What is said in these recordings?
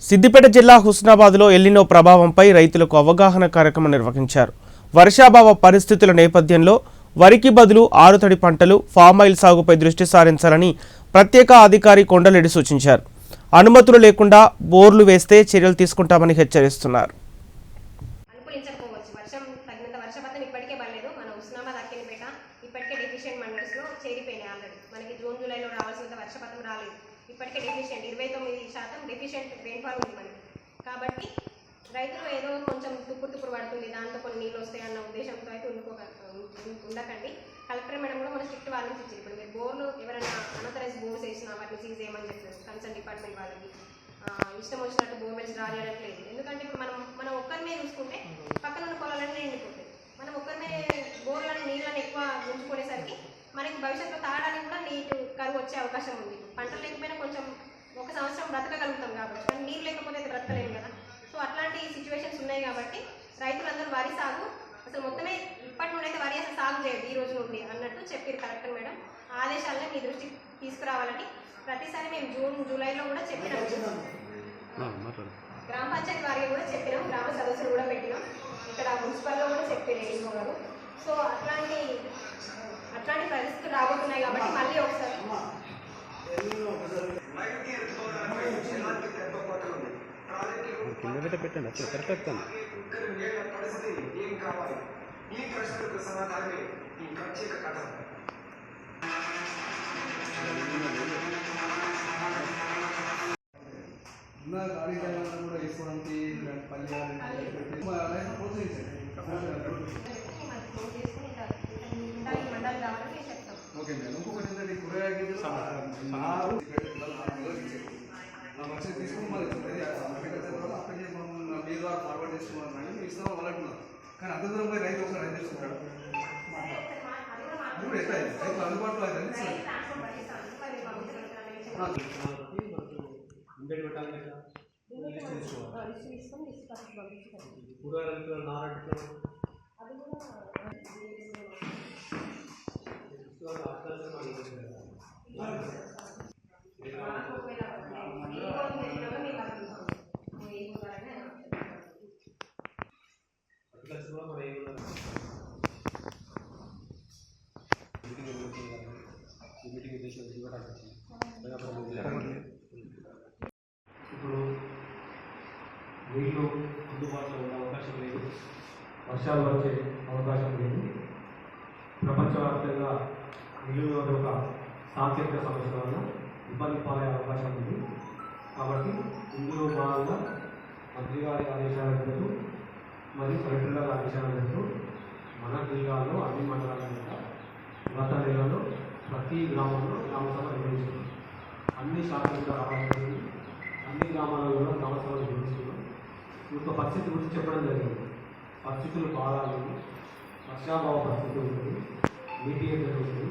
సిద్దిపేట జిల్లా హుస్నాబాద్లో ఎల్లినో ప్రభావంపై రైతులకు అవగాహన కార్యక్రమం నిర్వహించారు. వర్షాభావ పరిస్థితుల నేపథ్యంలో వరికి బదులు ఆరుతడి పంటలు, ఫామాయిల్ సాగుపై దృష్టి సారించాలని ప్రత్యేక అధికారి కొండలెడ్డి సూచించారు. అనుమతులు లేకుండా బోర్లు వేస్తే చర్యలు తీసుకుంటామని హెచ్చరిస్తున్నారు. ఇప్పటికే డెఫిషియెంట్ 29% డెఫిషియెంట్ రెయిన్ఫాల్ ఉంది మనకి. కాబట్టి రైతులు ఏదో కొంచెం తుప్పుడు పడుతుంది, దాంతో కొన్ని నీళ్ళు వస్తాయన్న ఉద్దేశంతో అయితే ఉండకండి. కలెక్టర్ మేడం కూడా మన స్ట్రిక్ట్ వార్నింగ్స్ ఇచ్చింది. ఇప్పుడు మీరు బోర్లు ఎవరైనా అనథరైజ్ బోర్స్ వేసినా వాటిని సీజ్ చేయమని చెప్పారు కన్సర్న్ డిపార్ట్మెంట్ వాళ్ళకి. ఇష్టం వచ్చినట్టు బోర్వెల్స్ డ్రా చేయడం లేదు. ఎందుకంటే ఇప్పుడు మనం ఒక్కరిమే చూసుకుంటే పక్కన ఉన్న పొలాలన్నీ నిండిపోతాయి. మనం ఒక్కరిమే బోర్లను నీళ్ళని ఎక్కువ గుంజుకునేసరికి మనకి భవిష్యత్తులో తాగడానికి కూడా నీటి కరువు వచ్చే అవకాశం ఉంది. పంటలు లేకపోయినా కొంచెం ఒక సంవత్సరం బ్రతకగలుగుతాం కాబట్టి, కానీ నీరు లేకపోతే అయితే బ్రతకలేము కదా. సో అట్లాంటి సిచ్యువేషన్స్ ఉన్నాయి కాబట్టి రైతులందరూ వరి సాగు అసలు మొత్తమే ఇప్పటి నుండి అయితే వరి అసలు సాగు చేయదు ఈ రోజు నుండి అన్నట్టు చెప్పారు కలెక్టర్ మేడం. ఆదేశాలను మీ దృష్టికి తీసుకురావాలని ప్రతిసారి మేము జూన్ జూలైలో కూడా చెప్పినాం. గ్రామ పంచాయతీ వారికి కూడా చెప్పినాం, గ్రామ సదస్సులు కూడా పెట్టినాం, ఇక్కడ మున్సిపల్లో కూడా చెప్పారు ఏమో గారు. సో అట్లాంటి పరిస్థితులు రాబోతున్నాయి కాబట్టి మళ్ళీ ఒకసారి ఓకే మేడం. ఇంకొకటి ఏంటంటే కూరగాయలు తీసుకుని మరి అక్కడికి మీ ద్వారా ఫార్వర్డ్ చేసుకున్నాను ఇస్తాం వాళ్ళంటున్నారు. కానీ అంత దూరం పోయి రైతు ఒకసారి రైతు తీసుకుంటాడు. అది కూడా ఎట్లా రైతు అందుబాటులో అయితే ఇప్పుడు నీళ్లు అందుబాటులో ఉండే అవకాశం లేదు, వర్షాలు వచ్చే అవకాశం లేదు. ప్రపంచవ్యాప్తంగా నీళ్ళు ఒక సాంకేతిక సమస్య వల్ల ఇబ్బంది పాలే అవకాశం ఉంది. కాబట్టి ఇందులో భాగంగా మంత్రి గారి ఆదేశాల మేరకు మరియు కలెక్టర్ గారి ఆదేశాల మేరకు మన జిల్లాలో అన్ని మండలాల మీద గత నెలలో ప్రతి గ్రామంలో గ్రామ సభ నిర్వహిస్తున్నాం. అన్ని శాఖలుగా రావాలని అన్ని గ్రామాలలో కూడా గ్రామ సభలు నిర్వహిస్తున్నాం. ఈ యొక్క పరిస్థితి గురించి చెప్పడం జరిగింది. పరిస్థితులు బాగాలేదు, వర్షాభావ పరిస్థితి ఉంటుంది, నీటి ఎద్దడి ఉంటుంది.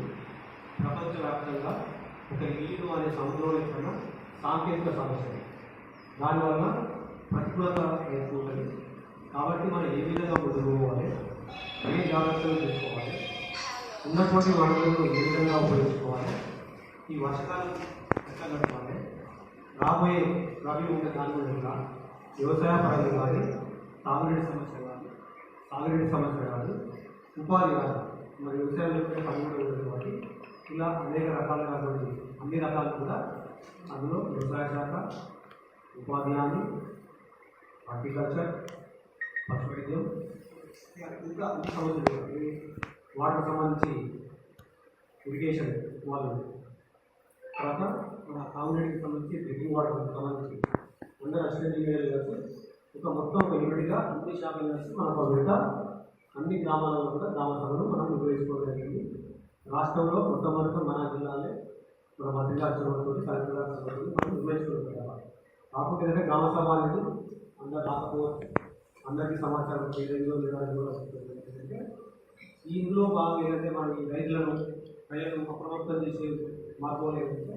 ప్రపంచవ్యాప్తంగా ఒక నీరు అనే సముద్రంలో ఎక్కడ సాంకేతిక సమస్య, దానివల్ల ప్రతికూలత ఎక్కువ ఉంటుంది. కాబట్టి మనం ఏ విధంగా ముందుకోవాలి, ఏ జాగ్రత్తలు తీసుకోవాలి, ఉన్నటువంటి వనరులను ఏ విధంగా ఉపయోగించుకోవాలి, ఈ వర్షకాలం ఎట్లా గడపాలి, రాబోయే రవి ఉండే దాని గురించి వ్యవసాయ పరంగా కానీ తాగునీటి సమస్య కానీ ఉపాధి కానీ మరి వ్యవసాయంలో పనిముట్లు ఇలా అనేక రకాలుగా అన్ని రకాలు కూడా అందులో వ్యవసాయ శాఖ, ఉపాధి హామీ, హార్టికల్చర్, పశు వైద్యం ఇంకా అన్ని సమస్యలు, వాటికి సంబంధించి ఇరిగేషన్ వాళ్ళు, తర్వాత మన తాగునీటికి సంబంధించి డ్రింకింగ్ వాటర్కి సంబంధించి అందరూ అసిస్టెంట్ ఇంజనీర్లు కలిసి ఒక మొత్తం ఒక యూనిట్గా అన్ని శాఖలు కలిసి మన ఒక విడత అన్ని గ్రామాలలో కూడా గ్రామ సభలు మనం నిర్వహించుకోవడం జరిగింది. రాష్ట్రంలో మొట్టమొదటి మన జిల్లాలే మన మంత్రి గారి చొరవతో కలెక్టర్ గారి చొరవతో మనం నిర్వహించుకుంటున్నాం. కాకపోతే ఏంటంటే గ్రామ సభ అనేది అందరూ రాకపోవచ్చు, అందరికీ సమాచారం చేయడంలో ఏంటంటే ఇందులో భాగంగా ఏంటంటే మన ఈ ప్రజలను అప్రమత్తం చేసే మార్గం ఏంటంటే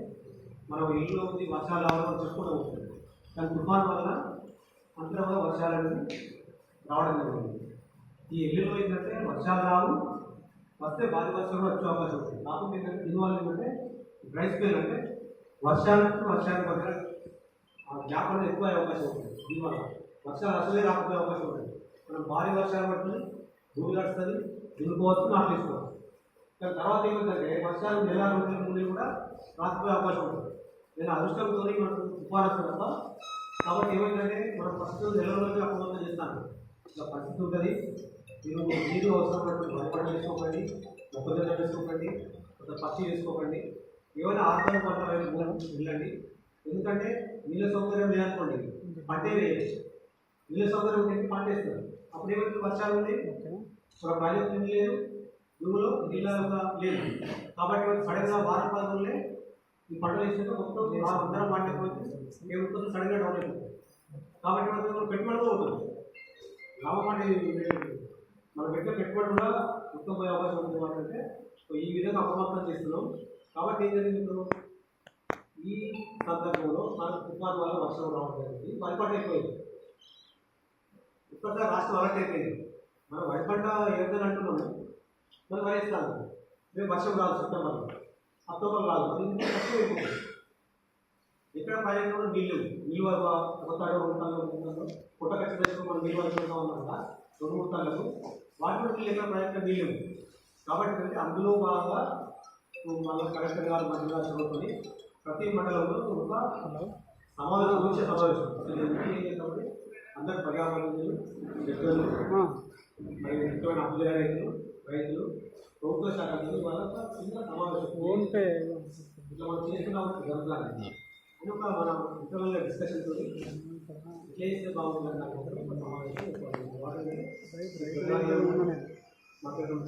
మనం ఇల్లు ఉంది వర్షాలు రావడం చెప్పుకుంటూ ఉంటుంది. కానీ తుఫాన్ వల్ల అంతరంగా వర్షాలు అనేది రావడం జరిగింది. ఈ ఇల్లులో ఏంటంటే వర్షాలు రావు, వస్తే భారీ వర్షాలు వచ్చే అవకాశం ఉంటుంది. కాకపోతే ఏంటంటే దీనివల్ల ఏంటంటే డ్రై స్పెల్ అంటే వర్షానికి మధ్య ఆ గ్యాప్ అనేది ఎక్కువ అయ్యే అవకాశం ఉంటుంది. దీనివల్ల వర్షాలు అసలే రాకపోయే అవకాశం ఉంటుంది. మనం భారీ వర్షాలు పడుతుంది, భూమి గడుస్తుంది, దున్నుకోవచ్చు, నాట్లు వేసుకోవచ్చు. కానీ తర్వాత ఏమిటంటే వర్షాలు నెల 2 నెలల ముందు కూడా రాకపోయే అవకాశం ఉంటుంది. నేను అదృష్టంతో మనకు తుఫాను వస్తుంది తప్ప. కాబట్టి ఏమైందంటే మనం ఫస్ట్ నెల రోజులు అప్రమత్తం చేస్తాను. ఇలా పరిస్థితి ఉంటుంది. మీరు నీరు అవసరం పడుతుంది, వరి వేసుకోకండి, మొక్కజొన్న వేసుకోకండి, కొంత పచ్చి వేసుకోకండి, ఏమైనా ఆహార పంట వెళ్ళండి. ఎందుకంటే నీళ్ళ సౌకర్యం లేదనుకోండి పంటే వేయాలి. నీళ్ళ సౌకర్యం ఉంటే పంట వేస్తారు. అప్పుడు ఏమైతే వర్షాలు ఉన్నాయి, ఒక ప్రాజెక్ట్ లేదు, భూమిలో నీళ్ళ లేదు. కాబట్టి సడన్గా వారం పాదులే ఈ పంటలు వేసినాక మొత్తం అందరం పండిపోతే ఏముంటుందో సడన్గా డౌన్ అయిపోతుంది. కాబట్టి మనకు పెట్టుబడి కూడా ఉంటుంది. లాభం అంటే మనం పెట్టిన పెట్టుబడి కూడా మొత్తం పోయే అవకాశం ఉంది. అంటే ఈ విధంగా అప్రమత్తం చేస్తున్నాం. కాబట్టి ఏం జరిగింది, ఇప్పుడు ఈ సందర్భంలో మనకు తుఫాను వల్ల వర్షం రావడం జరిగింది. వరి పంట అయిపోయింది. ఇప్పటిదా రాష్ట్రం అలర్ట్ అయిపోయింది. మనం వరి పంట ఏదైనా అంటున్నాము, మనం వరేస్తాము. రేపు వర్షం రాదు, సెప్టెంబర్లో, అక్టోబర్ రాదు, అది తక్కువ అయిపోతుంది. ఎక్కడ ప్రాజెక్టులో నీళ్ళు ఒక తడు 3 టన్నులు పుట్ట ఖర్చు తెచ్చుకుని మనం నీళ్ళు వదులుతూ ఉన్నాం కదా, 2-3 టన్నులకు. వాటిలో నీళ్ళు ఎక్కడ ప్రాజెక్టు నీళ్ళు. కాబట్టి అంటే అందులో బాగా మళ్ళీ కలెక్టర్ గారు మంత్రి గారు చదువుకొని ప్రతి మండలంలో ఒక సమావేశం వచ్చే సమావేశం ఏం చేస్తామంటే అందరు పర్యావరణలు, వ్యక్తులు, మరి ముఖ్యమైన అభివృద్ధి రైతులు, ప్రభుత్వ శాఖ వాళ్ళ చిన్న సమావేశం ఇట్లా మనం చేసుకున్నాం జరుగుతాను అని ఒక మన ఇంటర్నల్ డిస్కషన్ తోటి ఇట్లా చేస్తే బాగుంటుంది సమావేశం. మాట్లాడడం